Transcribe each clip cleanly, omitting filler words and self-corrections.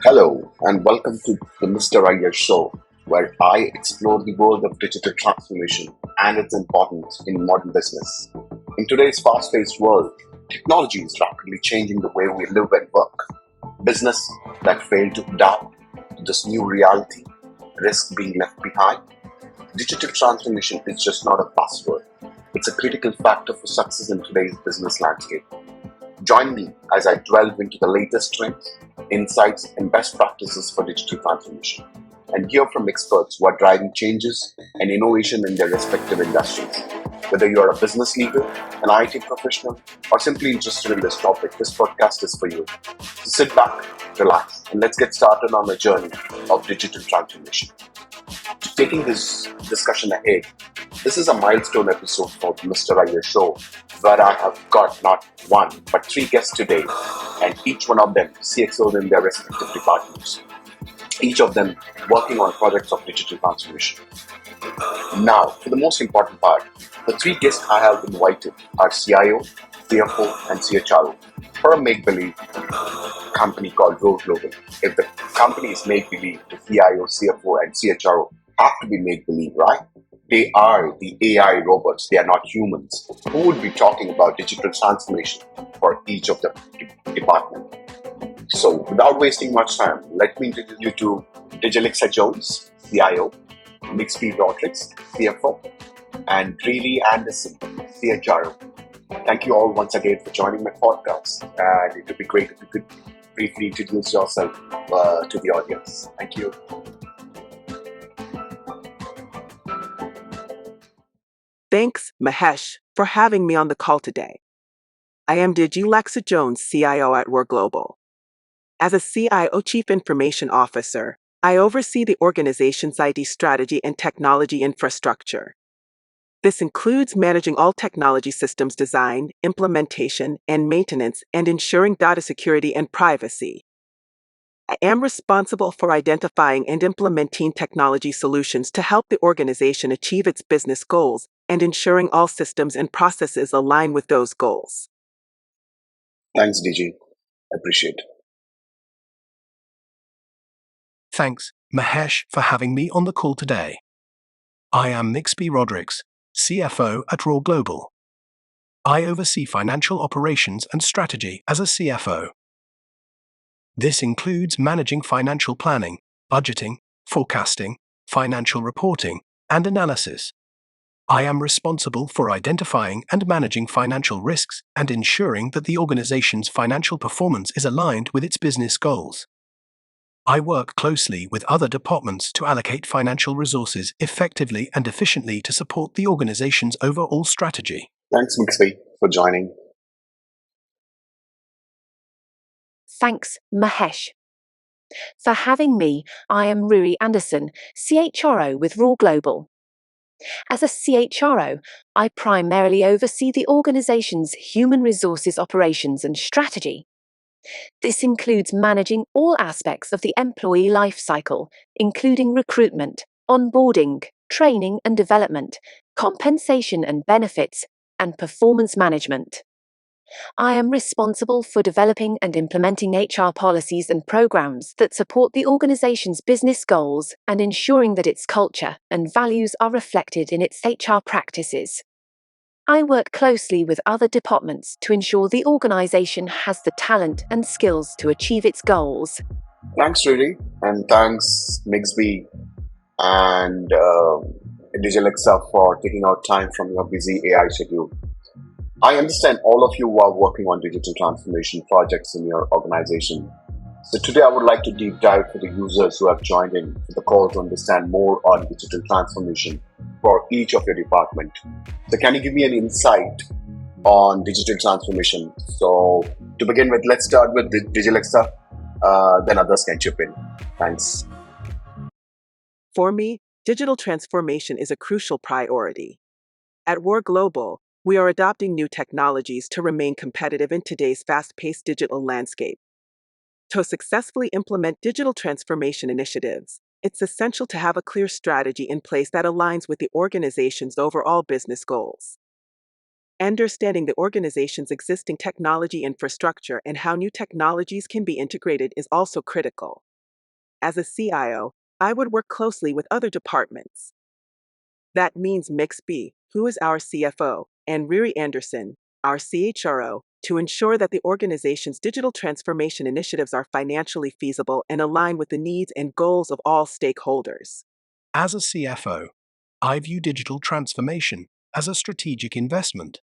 Hello, and welcome to the Mr. Iyer Show, where I explore the world of digital transformation and its importance in modern business. In today's fast paced world, technology is rapidly changing the way we live and work. Business that fail to adapt to this new reality risk being left behind. Digital transformation is just not a buzzword, it's a critical factor for success in today's business landscape. Join me as I delve into the latest trends, insights, and best practices for digital transformation, and hear from experts who are driving changes and innovation in their respective industries. Whether you are a business leader, an IT professional, or simply interested in this topic, this podcast is for you. So sit back, relax, and let's get started on a journey of digital transformation. Taking this discussion ahead, this is a milestone episode for the Mr. Iyer Show, where I have got not one but three guests today, and each one of them CXOs in their respective departments, each of them working on projects of digital transformation. Now, for the most important part, the three guests I have invited are CIO, CFO, and CHRO for a make-believe company called Road Global. If the company is make-believe, the CIO, CFO, and CHRO have to be make-believe, right? They are the AI robots. They are not humans. Who would be talking about digital transformation for each of the department? So, without wasting much time, let me introduce you to Digilixa Jones, CIO, Bixby Rodrigues, CFO, and Dreely Anderson, CHRO. Thank you all once again for joining my podcast. And it would be great if you could briefly introduce yourself to the audience. Thank you. Thanks, Mahesh, for having me on the call today. I am Digilixa Jones, CIO at War Global. As a CIO Chief Information Officer, I oversee the organization's IT strategy and technology infrastructure. This includes managing all technology systems design, implementation, and maintenance, and ensuring data security and privacy. I am responsible for identifying and implementing technology solutions to help the organization achieve its business goals and ensuring all systems and processes align with those goals. Thanks, DG. Appreciate it. Thanks, Mahesh, for having me on the call today. I am Bixby Rodrigues, CFO at Raw Global. I oversee financial operations and strategy as a CFO. This includes managing financial planning, budgeting, forecasting, financial reporting, and analysis. I am responsible for identifying and managing financial risks and ensuring that the organization's financial performance is aligned with its business goals. I work closely with other departments to allocate financial resources effectively and efficiently to support the organization's overall strategy. Thanks, Bixby, for joining. Thanks, Mahesh. For having me, I am Ruri Anderson, CHRO with Raw Global. As a CHRO, I primarily oversee the organization's human resources operations and strategy. This includes managing all aspects of the employee life cycle, including recruitment, onboarding, training and development, compensation and benefits, and performance management. I am responsible for developing and implementing HR policies and programs that support the organization's business goals and ensuring that its culture and values are reflected in its HR practices. I work closely with other departments to ensure the organization has the talent and skills to achieve its goals. Thanks, Rudy, and thanks, Bixby and Digilixa for taking out time from your busy AI schedule. I understand all of you are working on digital transformation projects in your organization. So today I would like to deep dive for the users who have joined in for the call to understand more on digital transformation for each of your department. So can you give me an insight on digital transformation? So to begin with, let's start with Digilixa, then others can chip in. Thanks. For me, digital transformation is a crucial priority. At War Global, we are adopting new technologies to remain competitive in today's fast-paced digital landscape. To successfully implement digital transformation initiatives, it's essential to have a clear strategy in place that aligns with the organization's overall business goals. Understanding the organization's existing technology infrastructure and how new technologies can be integrated is also critical. As a CIO, I would work closely with other departments. That means Mixby, who is our CFO, and Riri Anderson, our CHRO, to ensure that the organization's digital transformation initiatives are financially feasible and align with the needs and goals of all stakeholders. As a CFO, I view digital transformation as a strategic investment.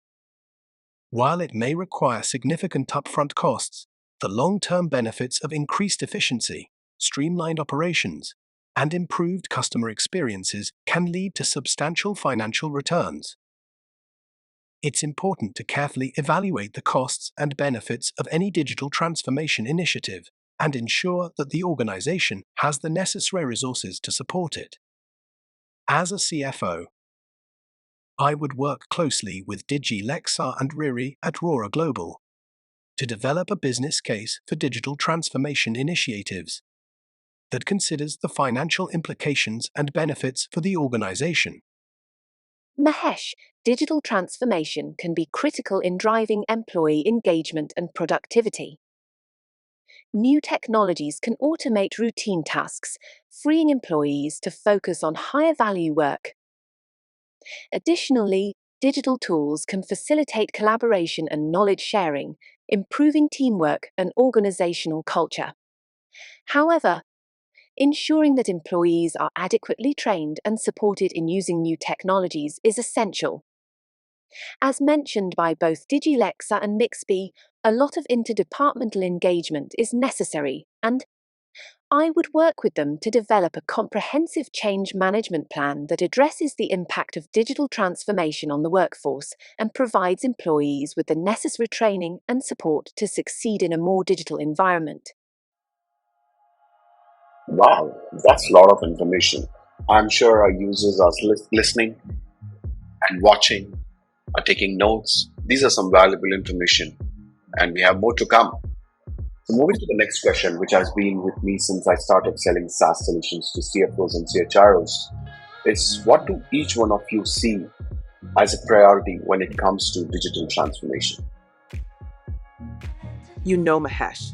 While it may require significant upfront costs, the long-term benefits of increased efficiency, streamlined operations, and improved customer experiences can lead to substantial financial returns. It's important to carefully evaluate the costs and benefits of any digital transformation initiative and ensure that the organization has the necessary resources to support it. As a CFO, I would work closely with Digi Lexa and Riri at Rora Global to develop a business case for digital transformation initiatives that considers the financial implications and benefits for the organization. Mahesh, digital transformation can be critical in driving employee engagement and productivity. New technologies can automate routine tasks, freeing employees to focus on higher value work. Additionally, digital tools can facilitate collaboration and knowledge sharing, improving teamwork and organizational culture. However, ensuring that employees are adequately trained and supported in using new technologies is essential. As mentioned by both DigiLexa and Mixby, a lot of interdepartmental engagement is necessary, and I would work with them to develop a comprehensive change management plan that addresses the impact of digital transformation on the workforce and provides employees with the necessary training and support to succeed in a more digital environment. Wow, that's a lot of information. I'm sure our users are listening and watching, are taking notes. These are some valuable information, and we have more to come. So, moving to the next question, which has been with me since I started selling SaaS solutions to CFOs and CHROs, is what do each one of you see as a priority when it comes to digital transformation? You know, Mahesh,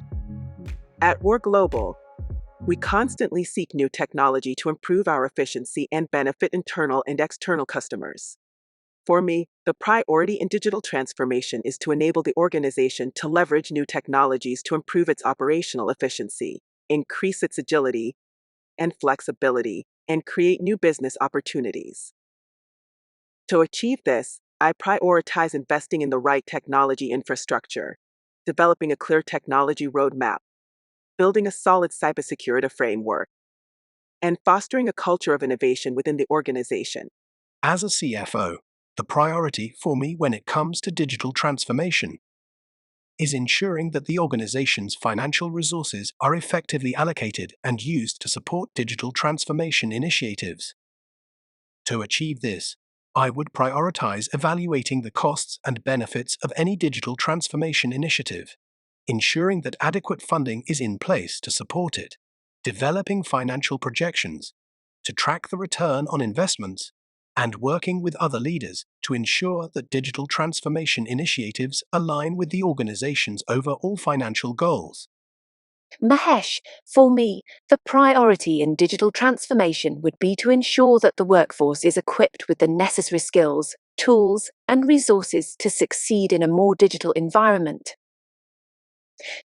at War Global, we constantly seek new technology to improve our efficiency and benefit internal and external customers. For me, the priority in digital transformation is to enable the organization to leverage new technologies to improve its operational efficiency, increase its agility and flexibility, and create new business opportunities. To achieve this, I prioritize investing in the right technology infrastructure, developing a clear technology roadmap, building a solid cybersecurity framework, and fostering a culture of innovation within the organization. As a CFO, the priority for me when it comes to digital transformation is ensuring that the organization's financial resources are effectively allocated and used to support digital transformation initiatives. To achieve this, I would prioritize evaluating the costs and benefits of any digital transformation initiative, ensuring that adequate funding is in place to support it, developing financial projections to track the return on investments, and working with other leaders to ensure that digital transformation initiatives align with the organization's overall financial goals. Mahesh, for me, the priority in digital transformation would be to ensure that the workforce is equipped with the necessary skills, tools, and resources to succeed in a more digital environment.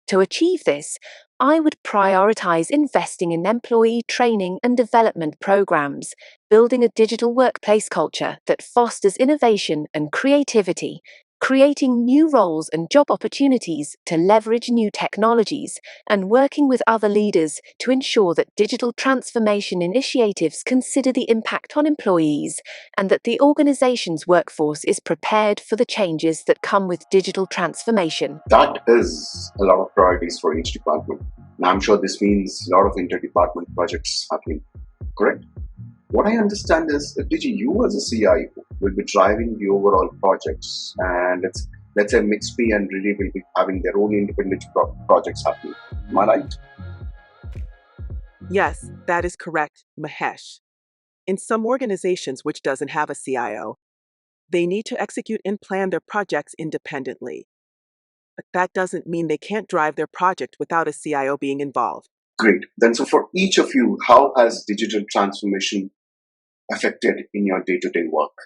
To achieve this, I would prioritize investing in employee training and development programs, building a digital workplace culture that fosters innovation and creativity, creating new roles and job opportunities to leverage new technologies, and working with other leaders to ensure that digital transformation initiatives consider the impact on employees and that the organization's workforce is prepared for the changes that come with digital transformation. That is a lot of priorities for each department. And I'm sure this means a lot of interdepartment projects happening, correct? What I understand is that Digi, you as a CIO will be driving the overall projects, and let's say Mixpy and Really will be having their own independent projects happening. Am I right? Yes, that is correct, Mahesh. In some organizations which doesn't have a CIO, they need to execute and plan their projects independently. But that doesn't mean they can't drive their project without a CIO being involved. Great. Then, so for each of you, how has digital transformation affected in your day-to-day work?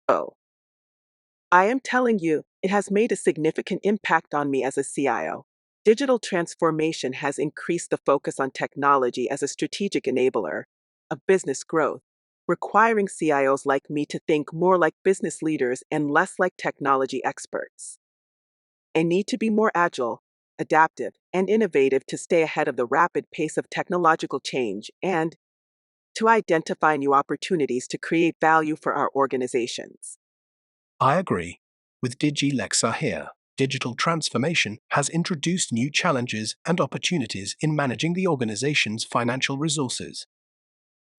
Oh, I am telling you, it has made a significant impact on me as a CIO. Digital transformation has increased the focus on technology as a strategic enabler of business growth, requiring CIOs like me to think more like business leaders and less like technology experts. I need to be more agile, adaptive, and innovative to stay ahead of the rapid pace of technological change and to identify new opportunities to create value for our organizations. I agree with DigiLexa here. Digital transformation has introduced new challenges and opportunities in managing the organization's financial resources.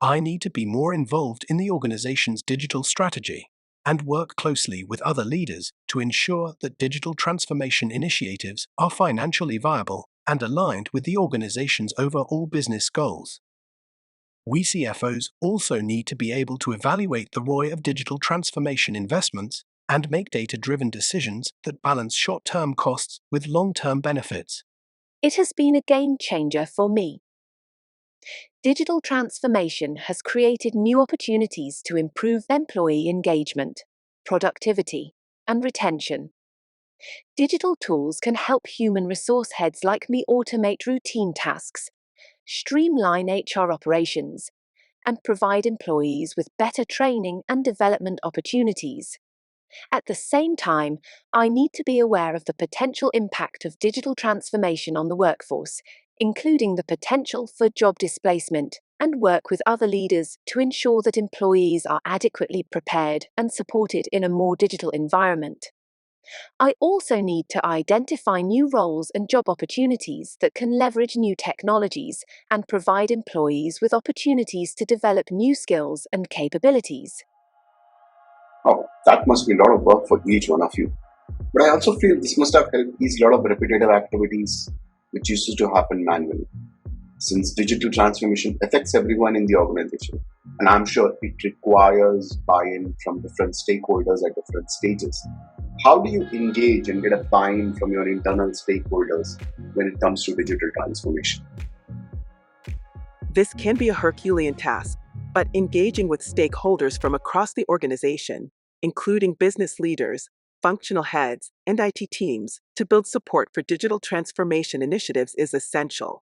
I need to be more involved in the organization's digital strategy and work closely with other leaders to ensure that digital transformation initiatives are financially viable and aligned with the organization's overall business goals. We CFOs also need to be able to evaluate the ROI of digital transformation investments and make data-driven decisions that balance short-term costs with long-term benefits. It has been a game changer for me. Digital transformation has created new opportunities to improve employee engagement, productivity, and retention. Digital tools can help human resource heads like me automate routine tasks, streamline HR operations, and provide employees with better training and development opportunities. At the same time, I need to be aware of the potential impact of digital transformation on the workforce, including the potential for job displacement, and work with other leaders to ensure that employees are adequately prepared and supported in a more digital environment. I also need to identify new roles and job opportunities that can leverage new technologies and provide employees with opportunities to develop new skills and capabilities. Oh, that must be a lot of work for each one of you. But I also feel this must have helped ease a lot of repetitive activities which used to happen manually, since digital transformation affects everyone in the organization. And I'm sure it requires buy in from different stakeholders at different stages. How do you engage and get a buy in from your internal stakeholders when it comes to digital transformation? This can be a Herculean task, but engaging with stakeholders from across the organization, including business leaders, functional heads, and IT teams, to build support for digital transformation initiatives is essential.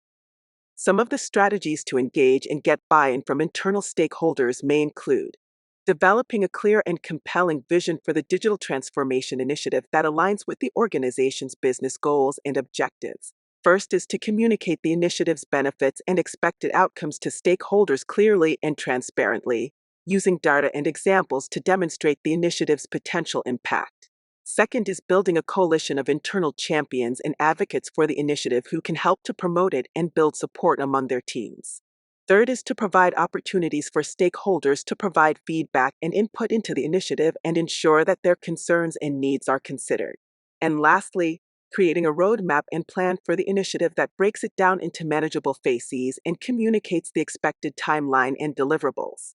Some of the strategies to engage and get buy in from internal stakeholders may include developing a clear and compelling vision for the digital transformation initiative that aligns with the organization's business goals and objectives. First is to communicate the initiative's benefits and expected outcomes to stakeholders clearly and transparently, using data and examples to demonstrate the initiative's potential impact. Second is building a coalition of internal champions and advocates for the initiative who can help to promote it and build support among their teams. Third is to provide opportunities for stakeholders to provide feedback and input into the initiative and ensure that their concerns and needs are considered. And lastly, creating a roadmap and plan for the initiative that breaks it down into manageable phases and communicates the expected timeline and deliverables.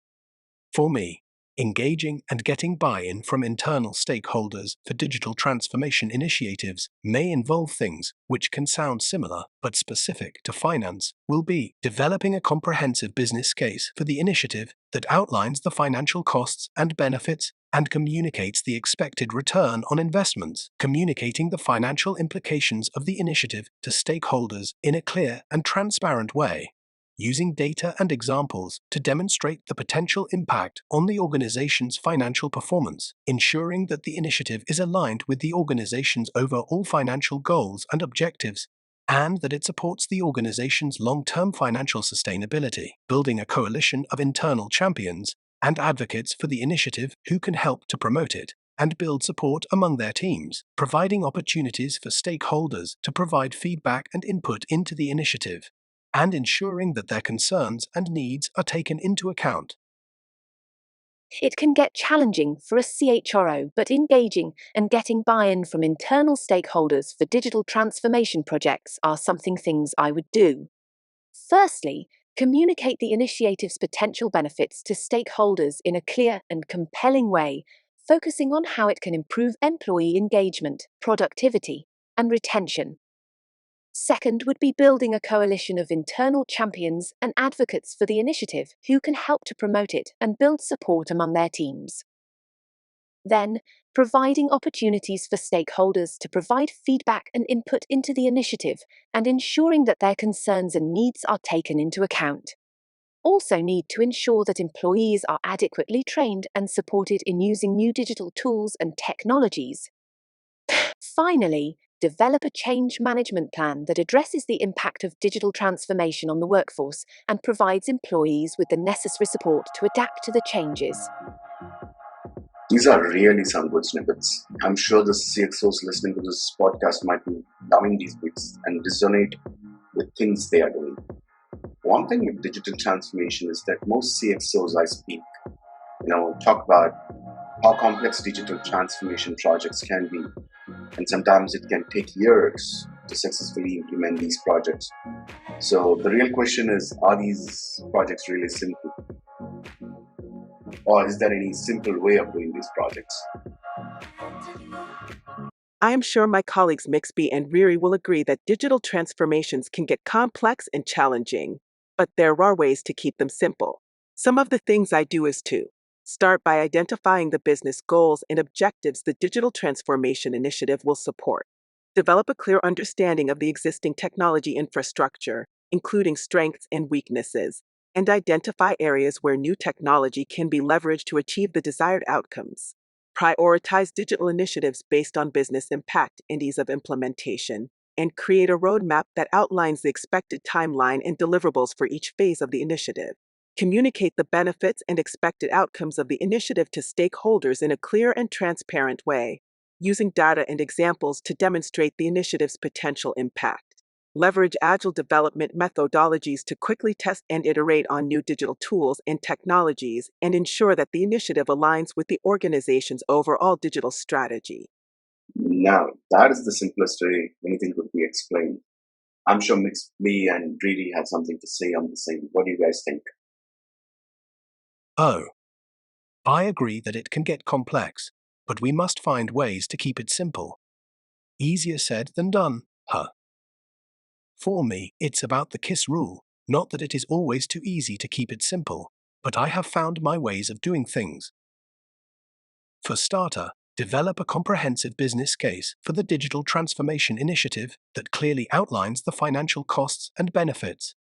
For me, engaging and getting buy-in from internal stakeholders for digital transformation initiatives may involve things which can sound similar but specific to finance will be developing a comprehensive business case for the initiative that outlines the financial costs and benefits and communicates the expected return on investments, communicating the financial implications of the initiative to stakeholders in a clear and transparent way, using data and examples to demonstrate the potential impact on the organization's financial performance, ensuring that the initiative is aligned with the organization's overall financial goals and objectives, and that it supports the organization's long-term financial sustainability, building a coalition of internal champions and advocates for the initiative who can help to promote it and build support among their teams, providing opportunities for stakeholders to provide feedback and input into the initiative, and ensuring that their concerns and needs are taken into account. It can get challenging for a CHRO, but engaging and getting buy-in from internal stakeholders for digital transformation projects are things I would do. Firstly, communicate the initiative's potential benefits to stakeholders in a clear and compelling way, focusing on how it can improve employee engagement, productivity, and retention. Second would be building a coalition of internal champions and advocates for the initiative who can help to promote it and build support among their teams. Then, providing opportunities for stakeholders to provide feedback and input into the initiative and ensuring that their concerns and needs are taken into account. Also need to ensure that employees are adequately trained and supported in using new digital tools and technologies. Finally, develop a change management plan that addresses the impact of digital transformation on the workforce and provides employees with the necessary support to adapt to the changes. These are really some good snippets. I'm sure the CXOs listening to this podcast might be loving these bits and resonate with things they are doing. One thing with digital transformation is that most CXOs I speak, talk about how complex digital transformation projects can be, and sometimes it can take years to successfully implement these projects. So the real question is, are these projects really simple? Or is there any simple way of doing these projects? I am sure my colleagues Mixby and Riri will agree that digital transformations can get complex and challenging, but there are ways to keep them simple. Some of the things I do is to start by identifying the business goals and objectives the digital transformation initiative will support. Develop a clear understanding of the existing technology infrastructure, including strengths and weaknesses, and identify areas where new technology can be leveraged to achieve the desired outcomes. Prioritize digital initiatives based on business impact and ease of implementation, and create a roadmap that outlines the expected timeline and deliverables for each phase of the initiative. Communicate the benefits and expected outcomes of the initiative to stakeholders in a clear and transparent way, using data and examples to demonstrate the initiative's potential impact. Leverage agile development methodologies to quickly test and iterate on new digital tools and technologies and ensure that the initiative aligns with the organization's overall digital strategy. Now, that is the simplest way anything could be explained. I'm sure me and Riri have something to say on the same. What do you guys think? Oh, I agree that it can get complex, but we must find ways to keep it simple. Easier said than done, huh? For me, it's about the KISS rule, not that it is always too easy to keep it simple, but I have found my ways of doing things. For starter, develop a comprehensive business case for the digital transformation initiative that clearly outlines the financial costs and benefits.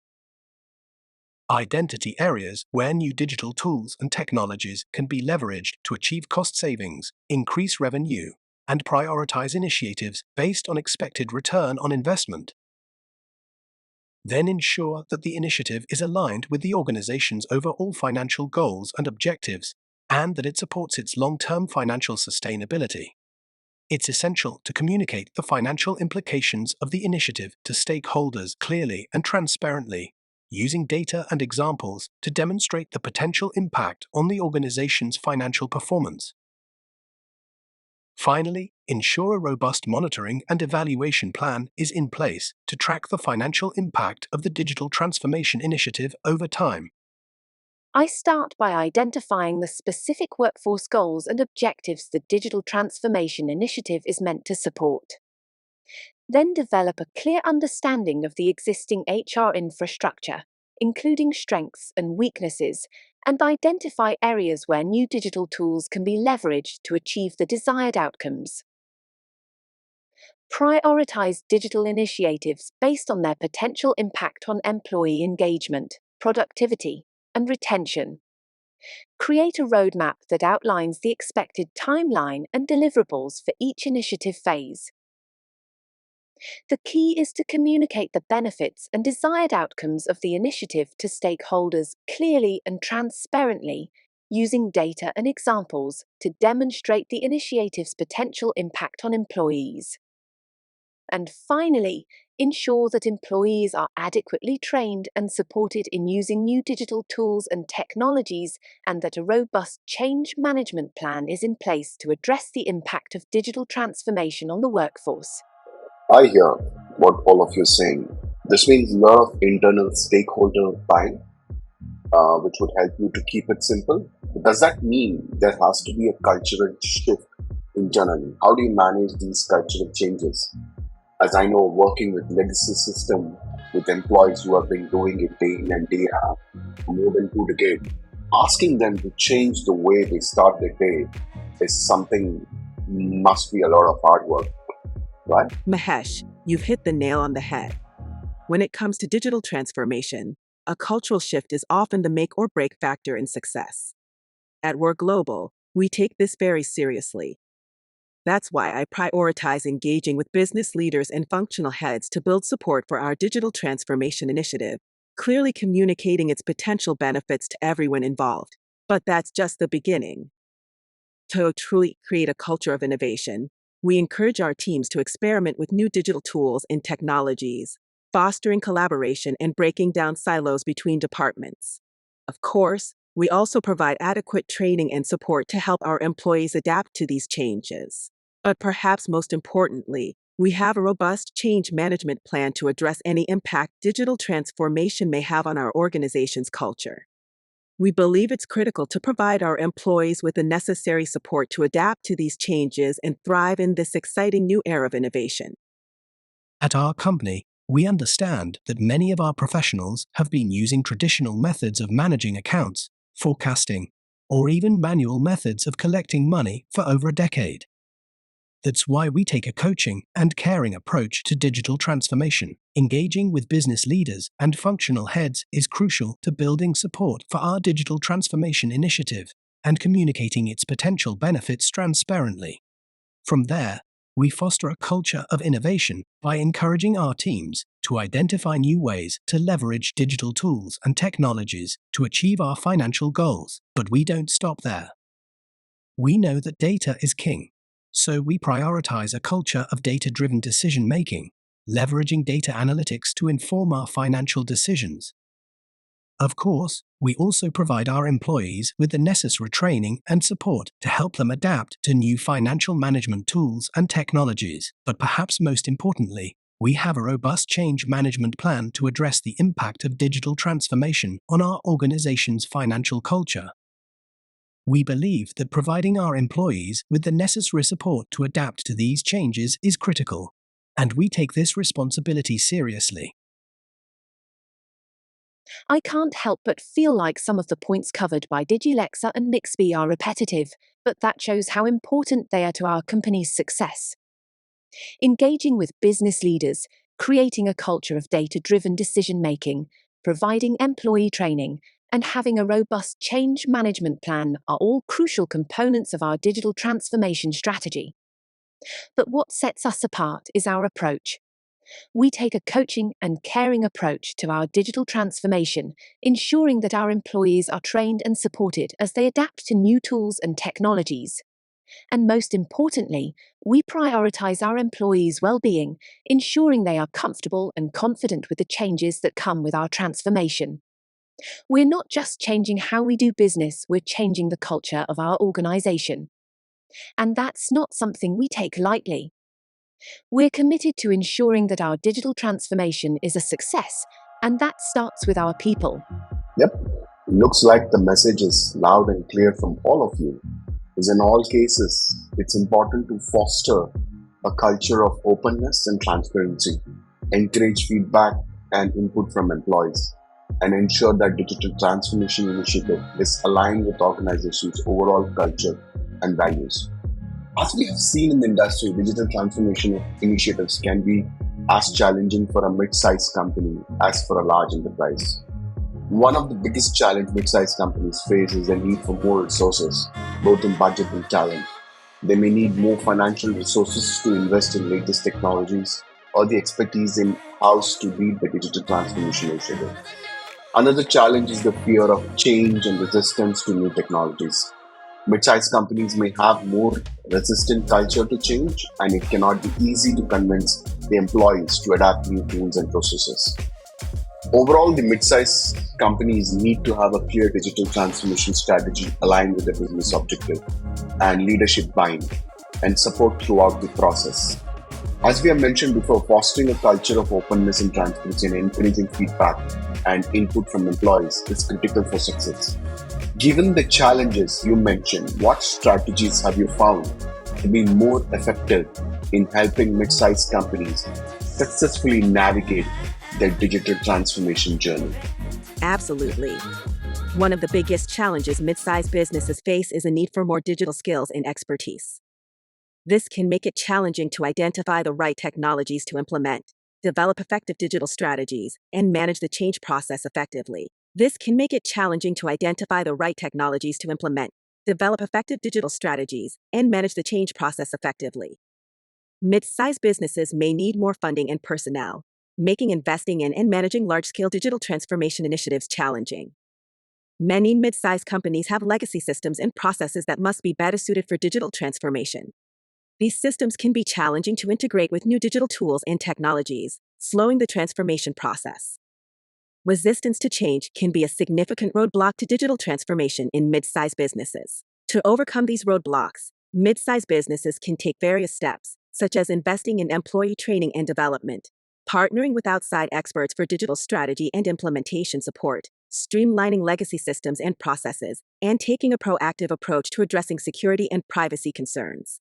Identity areas where new digital tools and technologies can be leveraged to achieve cost savings, increase revenue, and prioritize initiatives based on expected return on investment. Then ensure that the initiative is aligned with the organization's overall financial goals and objectives, and that it supports its long-term financial sustainability. It's essential to communicate the financial implications of the initiative to stakeholders clearly and transparently, using data and examples to demonstrate the potential impact on the organization's financial performance. Finally, ensure a robust monitoring and evaluation plan is in place to track the financial impact of the digital transformation initiative over time. I start by identifying the specific workforce goals and objectives the digital transformation initiative is meant to support. Then develop a clear understanding of the existing HR infrastructure, including strengths and weaknesses, and identify areas where new digital tools can be leveraged to achieve the desired outcomes. Prioritize digital initiatives based on their potential impact on employee engagement, productivity, and retention. Create a roadmap that outlines the expected timeline and deliverables for each initiative phase. The key is to communicate the benefits and desired outcomes of the initiative to stakeholders clearly and transparently, using data and examples to demonstrate the initiative's potential impact on employees. And finally, ensure that employees are adequately trained and supported in using new digital tools and technologies, and that a robust change management plan is in place to address the impact of digital transformation on the workforce. I hear what all of you are saying. This means a lot of internal stakeholder buy-in, which would help you to keep it simple. Does that mean there has to be a cultural shift internally? How do you manage these cultural changes? As I know, working with legacy system with employees who have been doing it day in and day out for more than 2 decades, asking them to change the way they start their day is something must be a lot of hard work, right? Mahesh, you've hit the nail on the head. When it comes to digital transformation, a cultural shift is often the make or break factor in success. At Work Global, we take this very seriously. That's why I prioritize engaging with business leaders and functional heads to build support for our digital transformation initiative, clearly communicating its potential benefits to everyone involved. But that's just the beginning. To truly create a culture of innovation, we encourage our teams to experiment with new digital tools and technologies, fostering collaboration and breaking down silos between departments. Of course, we also provide adequate training and support to help our employees adapt to these changes. But perhaps most importantly, we have a robust change management plan to address any impact digital transformation may have on our organization's culture. We believe it's critical to provide our employees with the necessary support to adapt to these changes and thrive in this exciting new era of innovation. At our company, we understand that many of our professionals have been using traditional methods of managing accounts, forecasting, or even manual methods of collecting money for over a decade. That's why we take a coaching and caring approach to digital transformation. Engaging with business leaders and functional heads is crucial to building support for our digital transformation initiative and communicating its potential benefits transparently. From there, we foster a culture of innovation by encouraging our teams to identify new ways to leverage digital tools and technologies to achieve our financial goals. But we don't stop there. We know that data is king. So we prioritize a culture of data-driven decision-making, leveraging data analytics to inform our financial decisions. Of course, we also provide our employees with the necessary training and support to help them adapt to new financial management tools and technologies. But perhaps most importantly, we have a robust change management plan to address the impact of digital transformation on our organization's financial culture. We believe that providing our employees with the necessary support to adapt to these changes is critical, and we take this responsibility seriously. I can't help but feel like some of the points covered by DigiLexa and Mixby are repetitive, but that shows how important they are to our company's success. Engaging with business leaders, creating a culture of data-driven decision-making, providing employee training, and having a robust change management plan are all crucial components of our digital transformation strategy. But what sets us apart is our approach. We take a coaching and caring approach to our digital transformation, ensuring that our employees are trained and supported as they adapt to new tools and technologies. And most importantly, we prioritize our employees' well-being, ensuring they are comfortable and confident with the changes that come with our transformation. We're not just changing how we do business, we're changing the culture of our organization. And that's not something we take lightly. We're committed to ensuring that our digital transformation is a success, and that starts with our people. Yep, looks like the message is loud and clear from all of you. Is in all cases, it's important to foster a culture of openness and transparency, encourage feedback and input from employees, and ensure that digital transformation initiative is aligned with organization's overall culture and values. As we have seen in the industry, digital transformation initiatives can be as challenging for a mid-sized company as for a large enterprise. One of the biggest challenges mid-sized companies face is the need for more resources, both in budget and talent. They may need more financial resources to invest in latest technologies or the expertise in-house to lead the digital transformation initiative. Another challenge is the fear of change and resistance to new technologies. Mid-sized companies may have more resistant culture to change, and it cannot be easy to convince the employees to adapt new tools and processes. Overall, the mid-sized companies need to have a clear digital transformation strategy aligned with the business objective and leadership buy-in and support throughout the process. As we have mentioned before, fostering a culture of openness and transparency and encouraging feedback and input from employees is critical for success. Given the challenges you mentioned, what strategies have you found to be more effective in helping mid-sized companies successfully navigate their digital transformation journey? Absolutely. One of the biggest challenges mid-sized businesses face is a need for more digital skills and expertise. This can make it challenging to identify the right technologies to implement, develop effective digital strategies, and manage the change process effectively. This can make it challenging to identify the right technologies to implement, develop effective digital strategies, and manage the change process effectively. Mid-sized businesses may need more funding and personnel, making investing in and managing large-scale digital transformation initiatives challenging. Many mid-sized companies have legacy systems and processes that must be better suited for digital transformation. These systems can be challenging to integrate with new digital tools and technologies, slowing the transformation process. Resistance to change can be a significant roadblock to digital transformation in mid-sized businesses. To overcome these roadblocks, mid-sized businesses can take various steps, such as investing in employee training and development, partnering with outside experts for digital strategy and implementation support, streamlining legacy systems and processes, and taking a proactive approach to addressing security and privacy concerns.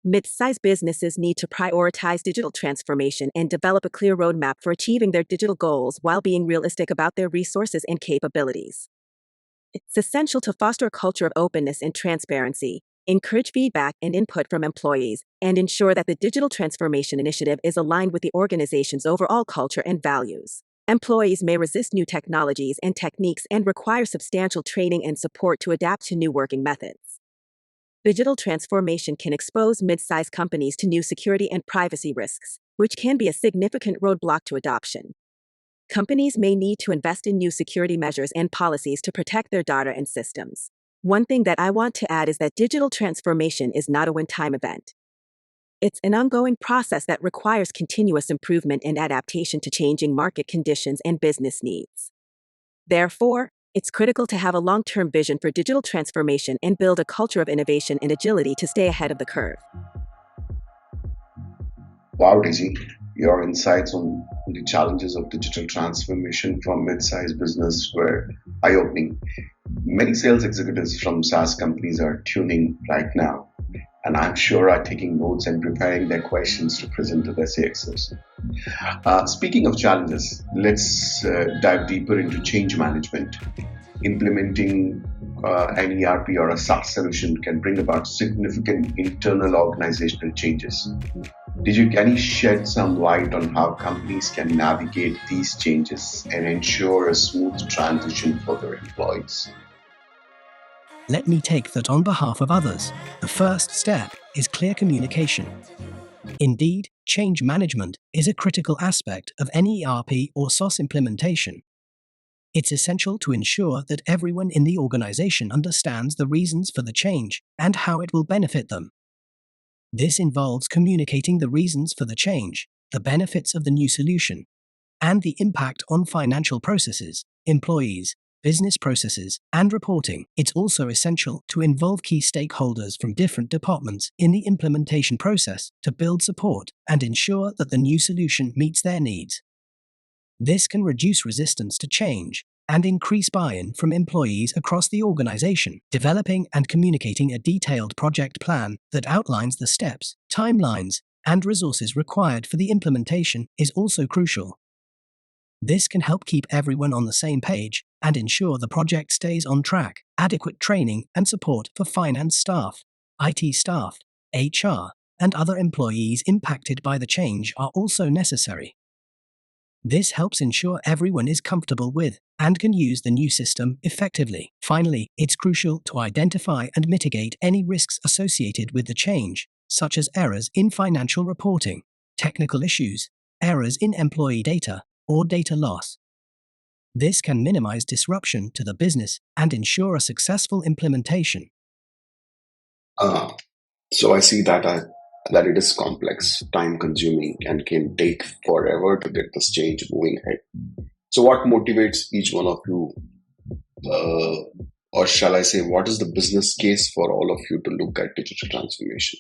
Mid-sized businesses need to prioritize digital transformation and develop a clear roadmap for achieving their digital goals while being realistic about their resources and capabilities. It's essential to foster a culture of openness and transparency, encourage feedback and input from employees, and ensure that the digital transformation initiative is aligned with the organization's overall culture and values. Employees may resist new technologies and techniques and require substantial training and support to adapt to new working methods. Digital transformation can expose mid-sized companies to new security and privacy risks, which can be a significant roadblock to adoption. Companies may need to invest in new security measures and policies to protect their data and systems. One thing that I want to add is that digital transformation is not a one-time event. It's an ongoing process that requires continuous improvement and adaptation to changing market conditions and business needs. Therefore, it's critical to have a long-term vision for digital transformation and build a culture of innovation and agility to stay ahead of the curve. Wow, Daisy, your insights on the challenges of digital transformation from mid-sized business were eye-opening. Many sales executives from SaaS companies are tuning right now, and I'm sure are taking notes and preparing their questions to present to their CXOs. Speaking of challenges, let's dive deeper into change management. Implementing an ERP or a SaaS solution can bring about significant internal organizational changes. Can you shed some light on how companies can navigate these changes and ensure a smooth transition for their employees? Let me take that on behalf of others. The first step is clear communication. Indeed, change management is a critical aspect of any ERP or SaaS implementation. It's essential to ensure that everyone in the organization understands the reasons for the change and how it will benefit them. This involves communicating the reasons for the change, the benefits of the new solution, and the impact on financial processes, employees, business processes, and reporting. It's also essential to involve key stakeholders from different departments in the implementation process to build support and ensure that the new solution meets their needs. This can reduce resistance to change and increase buy-in from employees across the organization. Developing and communicating a detailed project plan that outlines the steps, timelines, and resources required for the implementation is also crucial. This can help keep everyone on the same page and ensure the project stays on track. Adequate training and support for finance staff, IT staff, HR, and other employees impacted by the change are also necessary. This helps ensure everyone is comfortable with and can use the new system effectively. Finally, it's crucial to identify and mitigate any risks associated with the change, such as errors in financial reporting, technical issues, errors in employee data, or data loss. This can minimize disruption to the business and ensure a successful implementation. So I see that it is complex, time-consuming, and can take forever to get this change moving ahead. So what motivates each one of you, or shall I say, what is the business case for all of you to look at digital transformation?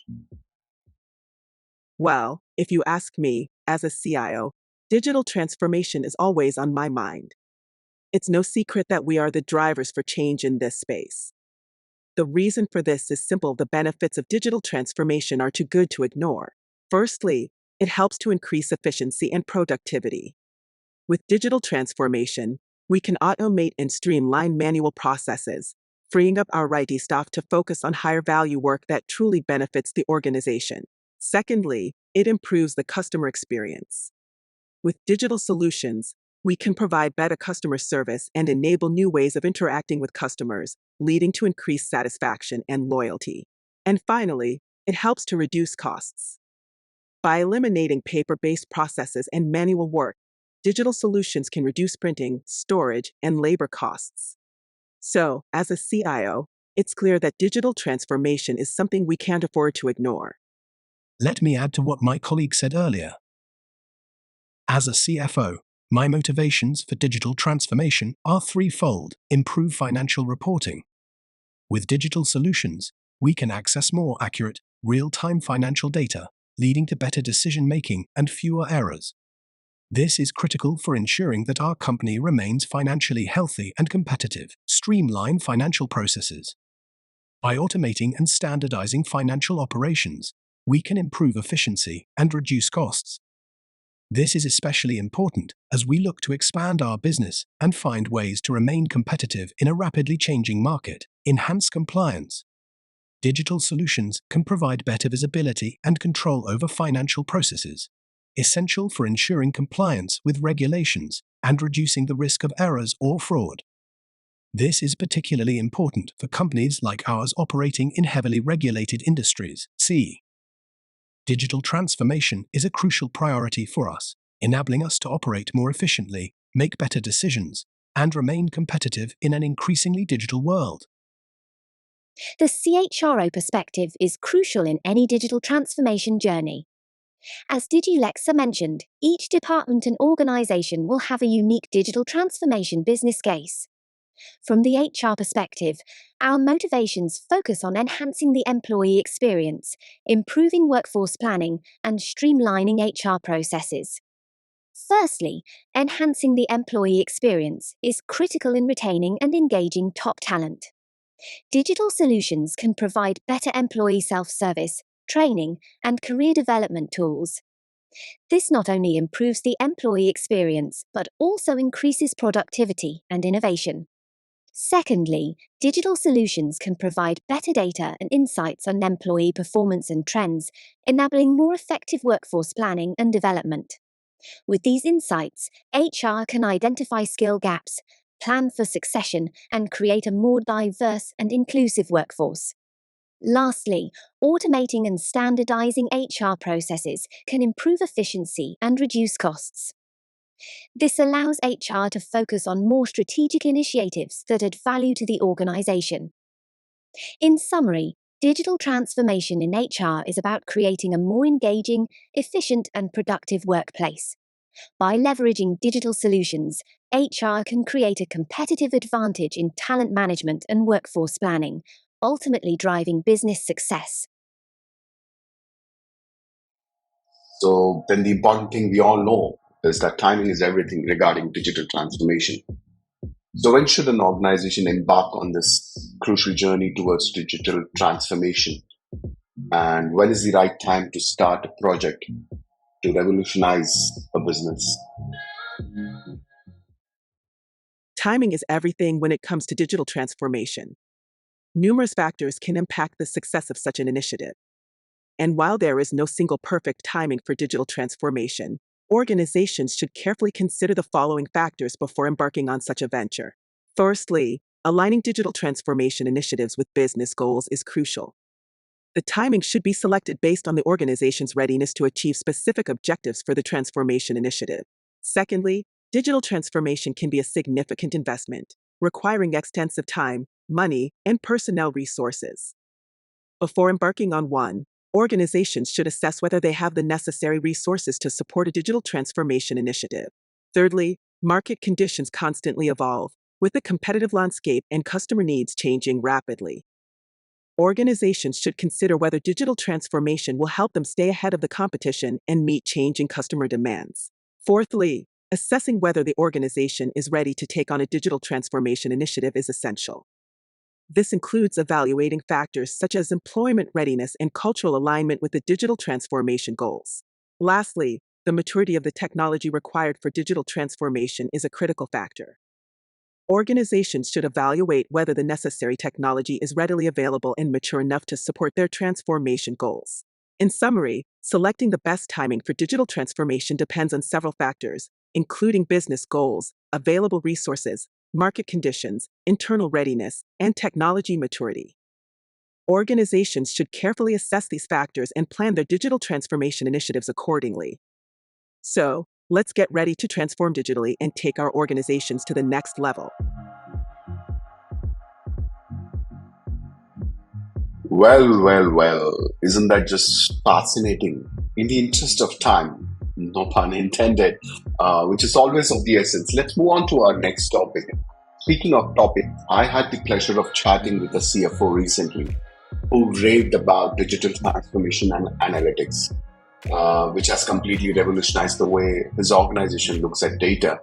Well, if you ask me, as a CIO, digital transformation is always on my mind. It's no secret that we are the drivers for change in this space. The reason for this is simple: the benefits of digital transformation are too good to ignore. Firstly, it helps to increase efficiency and productivity. With digital transformation, we can automate and streamline manual processes, freeing up our IT staff to focus on higher value work that truly benefits the organization. Secondly, it improves the customer experience. With digital solutions, we can provide better customer service and enable new ways of interacting with customers, leading to increased satisfaction and loyalty. And finally, it helps to reduce costs. By eliminating paper-based processes and manual work, digital solutions can reduce printing, storage, and labor costs. So, as a CIO, it's clear that digital transformation is something we can't afford to ignore. Let me add to what my colleague said earlier. As a CFO, my motivations for digital transformation are threefold: improve financial reporting. With digital solutions, we can access more accurate, real-time financial data, leading to better decision-making and fewer errors. This is critical for ensuring that our company remains financially healthy and competitive. Streamline financial processes. By automating and standardizing financial operations, we can improve efficiency and reduce costs. This is especially important as we look to expand our business and find ways to remain competitive in a rapidly changing market. Enhance compliance. Digital solutions can provide better visibility and control over financial processes, essential for ensuring compliance with regulations and reducing the risk of errors or fraud. This is particularly important for companies like ours operating in heavily regulated industries. Digital transformation is a crucial priority for us, enabling us to operate more efficiently, make better decisions, and remain competitive in an increasingly digital world. The CHRO perspective is crucial in any digital transformation journey. As DigiLexa mentioned, each department and organization will have a unique digital transformation business case. From the HR perspective, our motivations focus on enhancing the employee experience, improving workforce planning, and streamlining HR processes. Firstly, enhancing the employee experience is critical in retaining and engaging top talent. Digital solutions can provide better employee self-service, training, and career development tools. This not only improves the employee experience, but also increases productivity and innovation. Secondly, digital solutions can provide better data and insights on employee performance and trends, enabling more effective workforce planning and development. With these insights, HR can identify skill gaps, plan for succession, and create a more diverse and inclusive workforce. Lastly, automating and standardizing HR processes can improve efficiency and reduce costs. This allows HR to focus on more strategic initiatives that add value to the organization. In summary, digital transformation in HR is about creating a more engaging, efficient, and productive workplace. By leveraging digital solutions, HR can create a competitive advantage in talent management and workforce planning, ultimately driving business success. So then the important thing we all know is that timing is everything regarding digital transformation. So when should an organization embark on this crucial journey towards digital transformation? And when is the right time to start a project to revolutionize a business? Timing is everything when it comes to digital transformation. Numerous factors can impact the success of such an initiative. And while there is no single perfect timing for digital transformation, organizations should carefully consider the following factors before embarking on such a venture. Firstly, aligning digital transformation initiatives with business goals is crucial. The timing should be selected based on the organization's readiness to achieve specific objectives for the transformation initiative. Secondly, digital transformation can be a significant investment, requiring extensive time, money, and personnel resources. Before embarking on one, organizations should assess whether they have the necessary resources to support a digital transformation initiative. Thirdly, market conditions constantly evolve, with the competitive landscape and customer needs changing rapidly. Organizations should consider whether digital transformation will help them stay ahead of the competition and meet changing customer demands. Fourthly, assessing whether the organization is ready to take on a digital transformation initiative is essential. This includes evaluating factors such as employment readiness and cultural alignment with the digital transformation goals. Lastly, the maturity of the technology required for digital transformation is a critical factor. Organizations should evaluate whether the necessary technology is readily available and mature enough to support their transformation goals. In summary, selecting the best timing for digital transformation depends on several factors, including business goals, available resources, market conditions, internal readiness, and technology maturity. Organizations should carefully assess these factors and plan their digital transformation initiatives accordingly. So, let's get ready to transform digitally and take our organizations to the next level. Well. Isn't that just fascinating? In the interest of time, no pun intended, which is always of the essence, let's move on to our next topic. Speaking of topic, I had the pleasure of chatting with a CFO recently who raved about digital transformation and analytics, which has completely revolutionized the way his organization looks at data.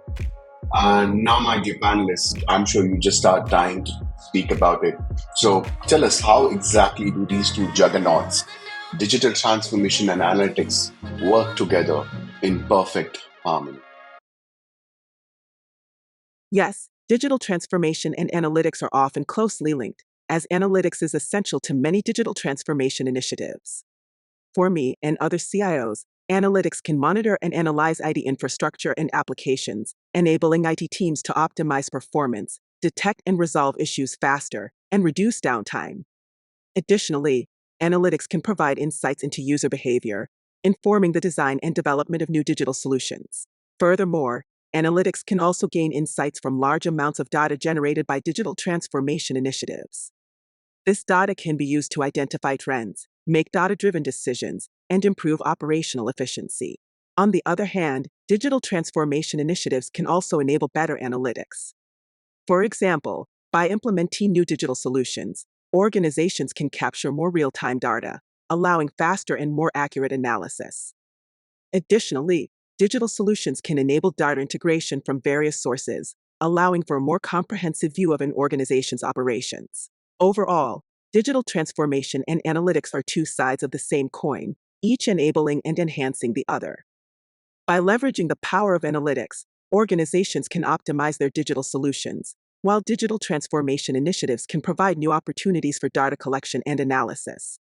And now, my dear panelists, I'm sure you just are dying to speak about it. So tell us, how exactly do these two juggernauts, digital transformation and analytics, work together in perfect harmony? Yes, digital transformation and analytics are often closely linked, as analytics is essential to many digital transformation initiatives. For me and other CIOs, analytics can monitor and analyze IT infrastructure and applications, enabling IT teams to optimize performance, detect and resolve issues faster, and reduce downtime. Additionally, analytics can provide insights into user behavior, informing the design and development of new digital solutions. Furthermore, analytics can also gain insights from large amounts of data generated by digital transformation initiatives. This data can be used to identify trends, make data driven decisions, and improve operational efficiency. On the other hand, digital transformation initiatives can also enable better analytics. For example, by implementing new digital solutions, organizations can capture more real time data, allowing faster and more accurate analysis. Additionally, digital solutions can enable data integration from various sources, allowing for a more comprehensive view of an organization's operations. Overall, digital transformation and analytics are two sides of the same coin, each enabling and enhancing the other. By leveraging the power of analytics, organizations can optimize their digital solutions, while digital transformation initiatives can provide new opportunities for data collection and analysis.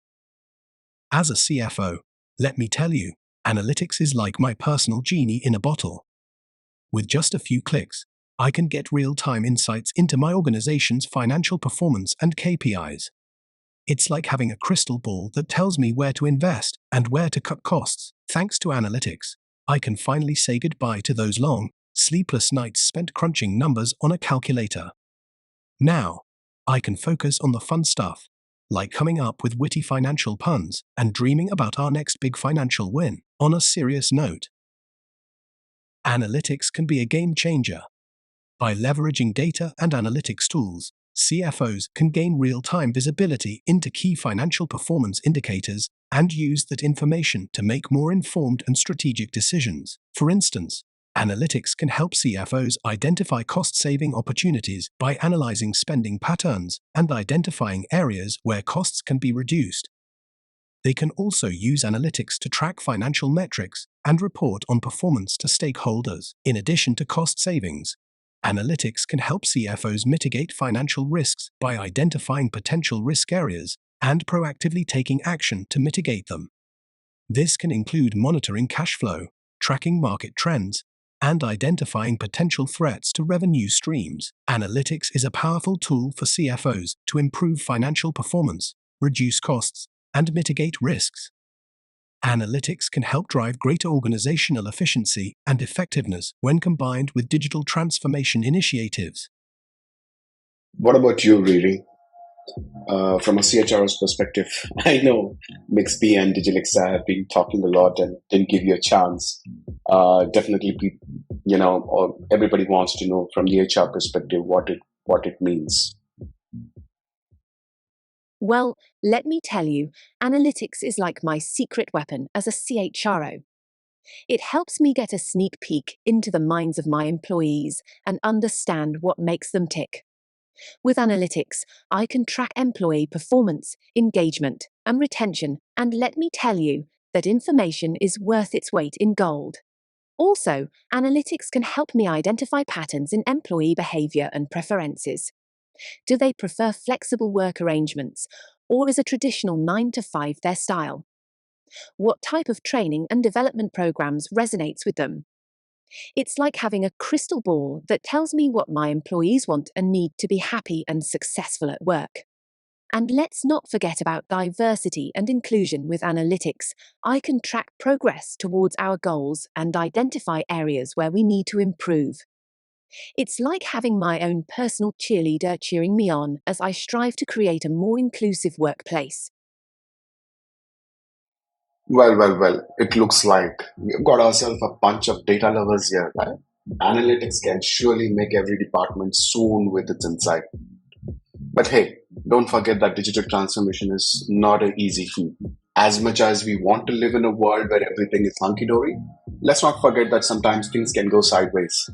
As a CFO, let me tell you, analytics is like my personal genie in a bottle. With just a few clicks, I can get real-time insights into my organization's financial performance and KPIs. It's like having a crystal ball that tells me where to invest and where to cut costs. Thanks to analytics, I can finally say goodbye to those long, sleepless nights spent crunching numbers on a calculator. Now, I can focus on the fun stuff, like coming up with witty financial puns and dreaming about our next big financial win. On a serious note, analytics can be a game changer. By leveraging data and analytics tools, CFOs can gain real-time visibility into key financial performance indicators and use that information to make more informed and strategic decisions. For instance, analytics can help CFOs identify cost-saving opportunities by analyzing spending patterns and identifying areas where costs can be reduced. They can also use analytics to track financial metrics and report on performance to stakeholders. In addition to cost savings, analytics can help CFOs mitigate financial risks by identifying potential risk areas and proactively taking action to mitigate them. This can include monitoring cash flow, tracking market trends, and identifying potential threats to revenue streams. Analytics is a powerful tool for CFOs to improve financial performance, reduce costs, and mitigate risks. Analytics can help drive greater organizational efficiency and effectiveness when combined with digital transformation initiatives. What about you, Riri? From a CHRO's perspective, I know Mixby and Digilexa have been talking a lot and didn't give you a chance. Definitely, or everybody wants to know from the HR perspective what it means. Well, let me tell you, analytics is like my secret weapon as a CHRO. It helps me get a sneak peek into the minds of my employees and understand what makes them tick. With analytics, I can track employee performance, engagement, and retention, and let me tell you that information is worth its weight in gold. Also, analytics can help me identify patterns in employee behavior and preferences. Do they prefer flexible work arrangements, or is a traditional 9 to 5 their style? What type of training and development programs resonates with them? It's like having a crystal ball that tells me what my employees want and need to be happy and successful at work. And let's not forget about diversity and inclusion with analytics. I can track progress towards our goals and identify areas where we need to improve. It's like having my own personal cheerleader cheering me on as I strive to create a more inclusive workplace. Well. It looks like we've got ourselves a bunch of data lovers here, right? Analytics can surely make every department swoon with its insight. But hey, don't forget that digital transformation is not an easy feat. As much as we want to live in a world where everything is hunky dory, let's not forget that sometimes things can go sideways.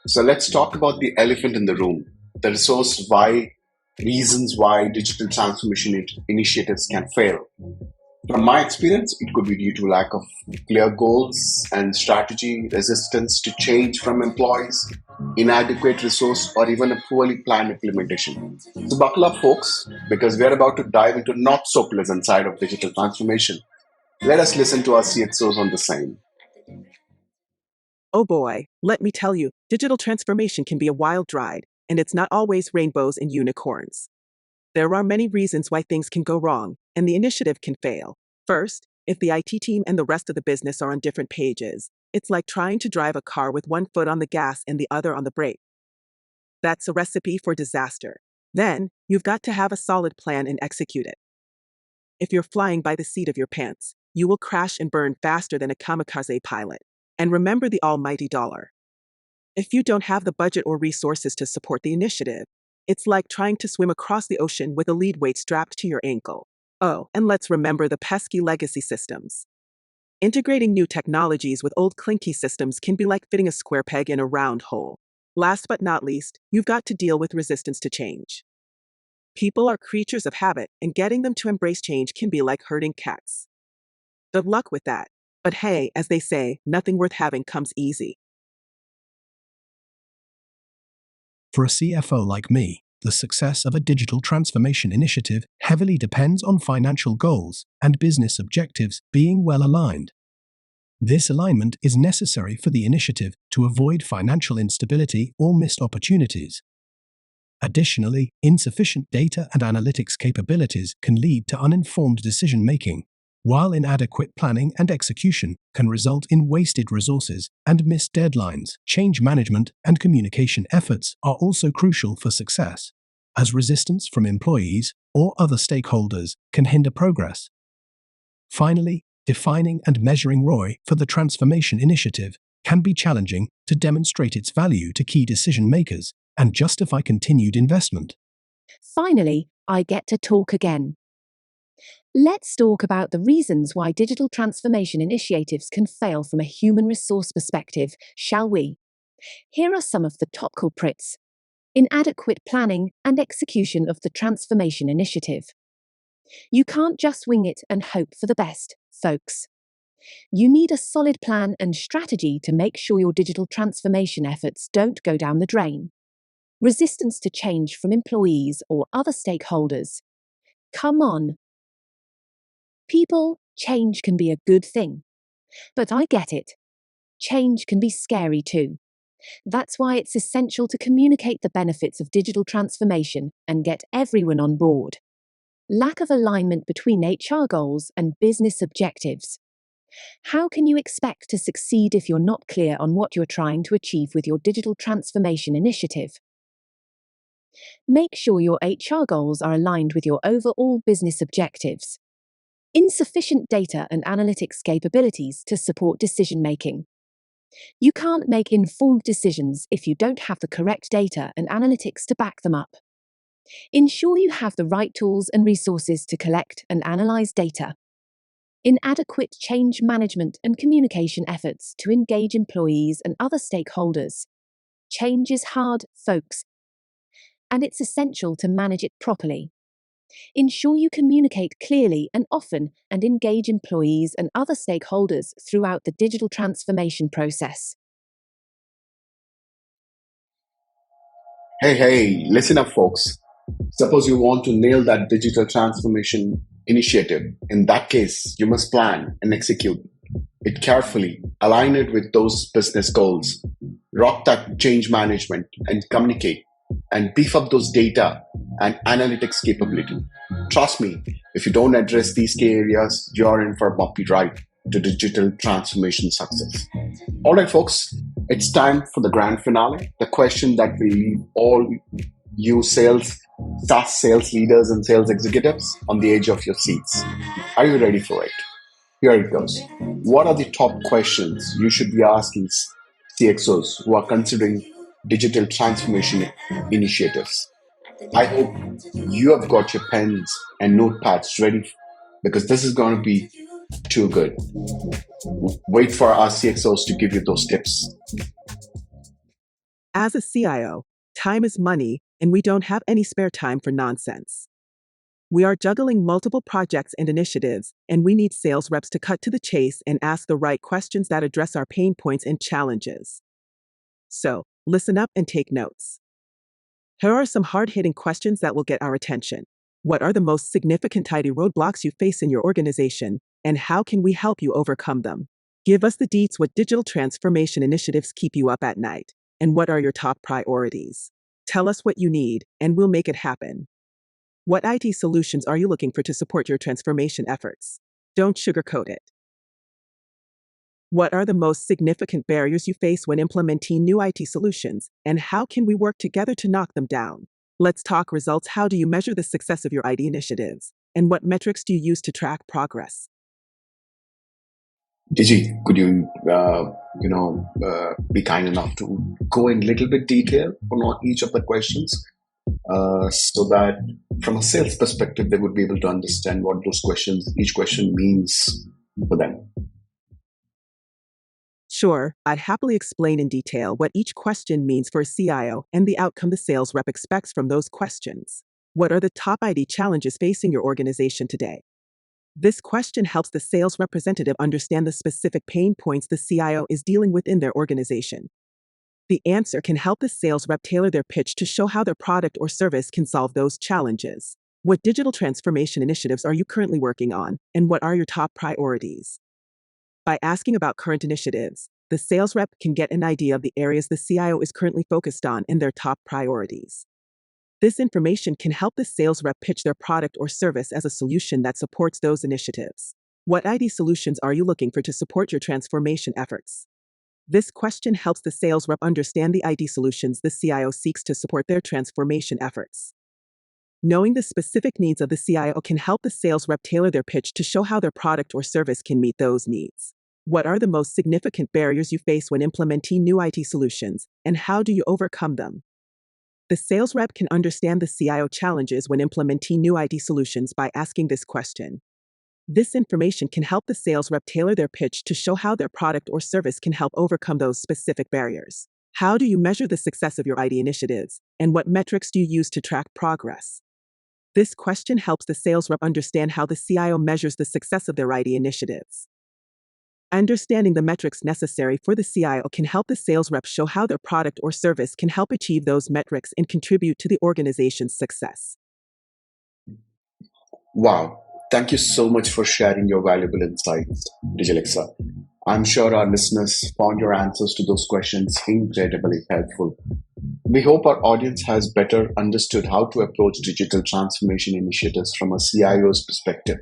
So let's talk about the elephant in the room, the reasons why digital transformation initiatives can fail. From my experience, it could be due to lack of clear goals and strategy, resistance to change from employees, inadequate resource, or even a poorly planned implementation. So buckle up, folks, because we're about to dive into not so pleasant side of digital transformation. Let us listen to our CXOs on the same. Oh boy, let me tell you, digital transformation can be a wild ride, and it's not always rainbows and unicorns. There are many reasons why things can go wrong, and the initiative can fail. First, if the IT team and the rest of the business are on different pages, it's like trying to drive a car with one foot on the gas and the other on the brake. That's a recipe for disaster. Then, you've got to have a solid plan and execute it. If you're flying by the seat of your pants, you will crash and burn faster than a kamikaze pilot. And remember the almighty dollar. If you don't have the budget or resources to support the initiative, it's like trying to swim across the ocean with a lead weight strapped to your ankle. Oh, and let's remember the pesky legacy systems. Integrating new technologies with old clinky systems can be like fitting a square peg in a round hole. Last but not least, you've got to deal with resistance to change. People are creatures of habit, and getting them to embrace change can be like herding cats. Good luck with that. But hey, as they say, nothing worth having comes easy. For a CFO like me, the success of a digital transformation initiative heavily depends on financial goals and business objectives being well aligned. This alignment is necessary for the initiative to avoid financial instability or missed opportunities. Additionally, insufficient data and analytics capabilities can lead to uninformed decision-making, while inadequate planning and execution can result in wasted resources and missed deadlines. Change management and communication efforts are also crucial for success, as resistance from employees or other stakeholders can hinder progress. Finally, defining and measuring ROI for the transformation initiative can be challenging to demonstrate its value to key decision makers and justify continued investment. Finally, I get to talk again. Let's talk about the reasons why digital transformation initiatives can fail from a human resource perspective, shall we? Here are some of the top culprits. Inadequate planning and execution of the transformation initiative. You can't just wing it and hope for the best, folks. You need a solid plan and strategy to make sure your digital transformation efforts don't go down the drain. Resistance to change from employees or other stakeholders. Come on. People, change can be a good thing. But I get it. Change can be scary too. That's why it's essential to communicate the benefits of digital transformation and get everyone on board. Lack of alignment between HR goals and business objectives. How can you expect to succeed if you're not clear on what you're trying to achieve with your digital transformation initiative? Make sure your HR goals are aligned with your overall business objectives. Insufficient data and analytics capabilities to support decision making. You can't make informed decisions if you don't have the correct data and analytics to back them up. Ensure you have the right tools and resources to collect and analyze data. Inadequate change management and communication efforts to engage employees and other stakeholders. Change is hard, folks. and it's essential to manage it properly. Ensure you communicate clearly and often and engage employees and other stakeholders throughout the digital transformation process. Hey, listen up, folks. Suppose you want to nail that digital transformation initiative. In that case, you must plan and execute it carefully, align it with those business goals, rock that change management and communicate, and beef up those data and analytics capability. Trust me, if you don't address these key areas, you're in for a bumpy ride to digital transformation success. All right, folks, it's time for the grand finale. The question that we leave all you SaaS sales leaders and sales executives on the edge of your seats. Are you ready for it? Here it goes. What are the top questions you should be asking CXOs who are considering digital transformation initiatives? I hope you have got your pens and notepads ready because this is going to be too good. Wait for our CXOs to give you those tips. As a CIO, time is money, and we don't have any spare time for nonsense. We are juggling multiple projects and initiatives, and we need sales reps to cut to the chase and ask the right questions that address our pain points and challenges. So, listen up and take notes. Here are some hard-hitting questions that will get our attention. What are the most significant tidy roadblocks you face in your organization, and how can we help you overcome them? Give us the deets. What digital transformation initiatives keep you up at night, and what are your top priorities? Tell us what you need, and we'll make it happen. What IT solutions are you looking for to support your transformation efforts? Don't sugarcoat it. What are the most significant barriers you face when implementing new IT solutions, and how can we work together to knock them down? Let's talk results. How do you measure the success of your IT initiatives, and what metrics do you use to track progress? Digi, could you, be kind enough to go in a little bit detail on each of the questions, so that from a sales perspective, they would be able to understand what each question means for them. Sure, I'd happily explain in detail what each question means for a CIO and the outcome the sales rep expects from those questions. What are the top IT challenges facing your organization today? This question helps the sales representative understand the specific pain points the CIO is dealing with in their organization. The answer can help the sales rep tailor their pitch to show how their product or service can solve those challenges. What digital transformation initiatives are you currently working on, and what are your top priorities? By asking about current initiatives, the sales rep can get an idea of the areas the CIO is currently focused on and their top priorities. This information can help the sales rep pitch their product or service as a solution that supports those initiatives. What IT solutions are you looking for to support your transformation efforts? This question helps the sales rep understand the IT solutions the CIO seeks to support their transformation efforts. Knowing the specific needs of the CIO can help the sales rep tailor their pitch to show how their product or service can meet those needs. What are the most significant barriers you face when implementing new IT solutions, and how do you overcome them? The sales rep can understand the CIO challenges when implementing new IT solutions by asking this question. This information can help the sales rep tailor their pitch to show how their product or service can help overcome those specific barriers. How do you measure the success of your IT initiatives, and what metrics do you use to track progress? This question helps the sales rep understand how the CIO measures the success of their IT initiatives. Understanding the metrics necessary for the CIO can help the sales rep show how their product or service can help achieve those metrics and contribute to the organization's success. Wow. Thank you so much for sharing your valuable insights, Digalexa. I'm sure our listeners found your answers to those questions incredibly helpful. We hope our audience has better understood how to approach digital transformation initiatives from a CIO's perspective.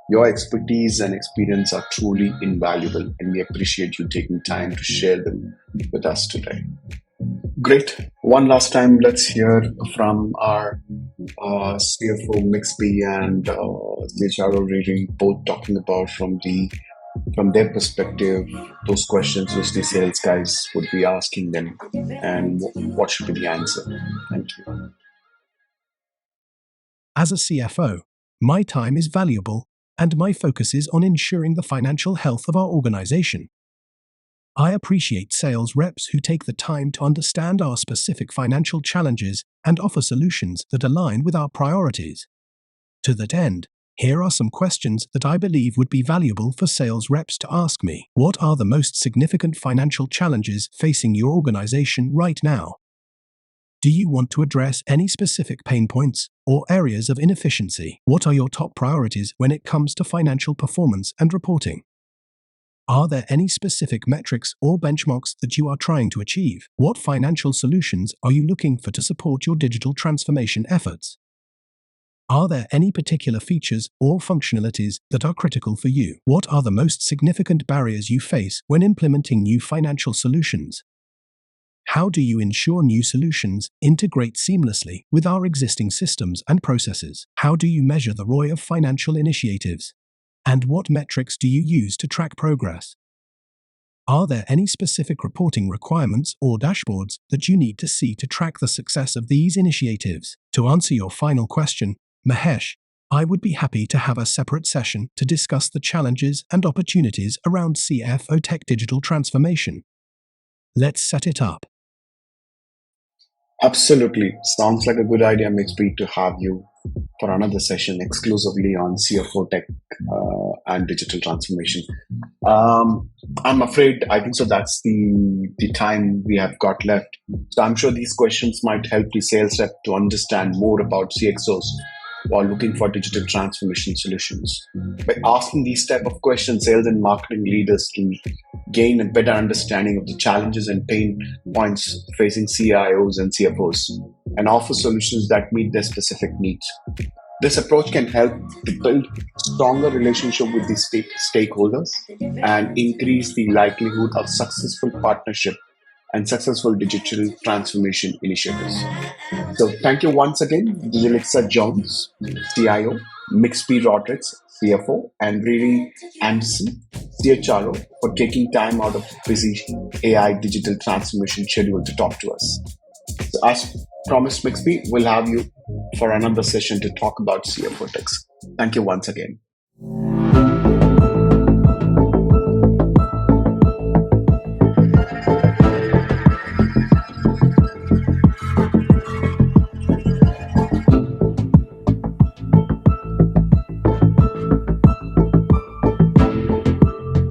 Your expertise and experience are truly invaluable, and we appreciate you taking time to share them with us today. Great. One last time, let's hear from our CFO Mixby and CHRO Riri, both talking about from their perspective those questions which the sales guys would be asking them, and what should be the answer. Thank you. As a CFO, my time is valuable, and my focus is on ensuring the financial health of our organization. I appreciate sales reps who take the time to understand our specific financial challenges and offer solutions that align with our priorities. To that end, here are some questions that I believe would be valuable for sales reps to ask me. What are the most significant financial challenges facing your organization right now? Do you want to address any specific pain points or areas of inefficiency? What are your top priorities when it comes to financial performance and reporting? Are there any specific metrics or benchmarks that you are trying to achieve? What financial solutions are you looking for to support your digital transformation efforts? Are there any particular features or functionalities that are critical for you? What are the most significant barriers you face when implementing new financial solutions? How do you ensure new solutions integrate seamlessly with our existing systems and processes? How do you measure the ROI of financial initiatives? And what metrics do you use to track progress? Are there any specific reporting requirements or dashboards that you need to see to track the success of these initiatives? To answer your final question, Mahesh, I would be happy to have a separate session to discuss the challenges and opportunities around CFO tech digital transformation. Let's set it up. Absolutely. Sounds like a good idea, Mixby, to have you for another session exclusively on CFO tech and digital transformation. I'm afraid, I think so that's the time we have got left. So I'm sure these questions might help the sales rep to understand more about CXOs while looking for digital transformation solutions. By asking these type of questions, sales and marketing leaders can gain a better understanding of the challenges and pain points facing CIOs and CFOs and offer solutions that meet their specific needs. This approach can help to build stronger relationship with the stakeholders and increase the likelihood of successful partnership and successful digital transformation initiatives. So thank you once again, Alexa Jones, CIO, Mixby Rodrigues, CFO, and Riri Anderson, CHRO, for taking time out of busy AI digital transformation schedule to talk to us. So as promised, Mixby, we'll have you for another session to talk about CFO techs. Thank you once again.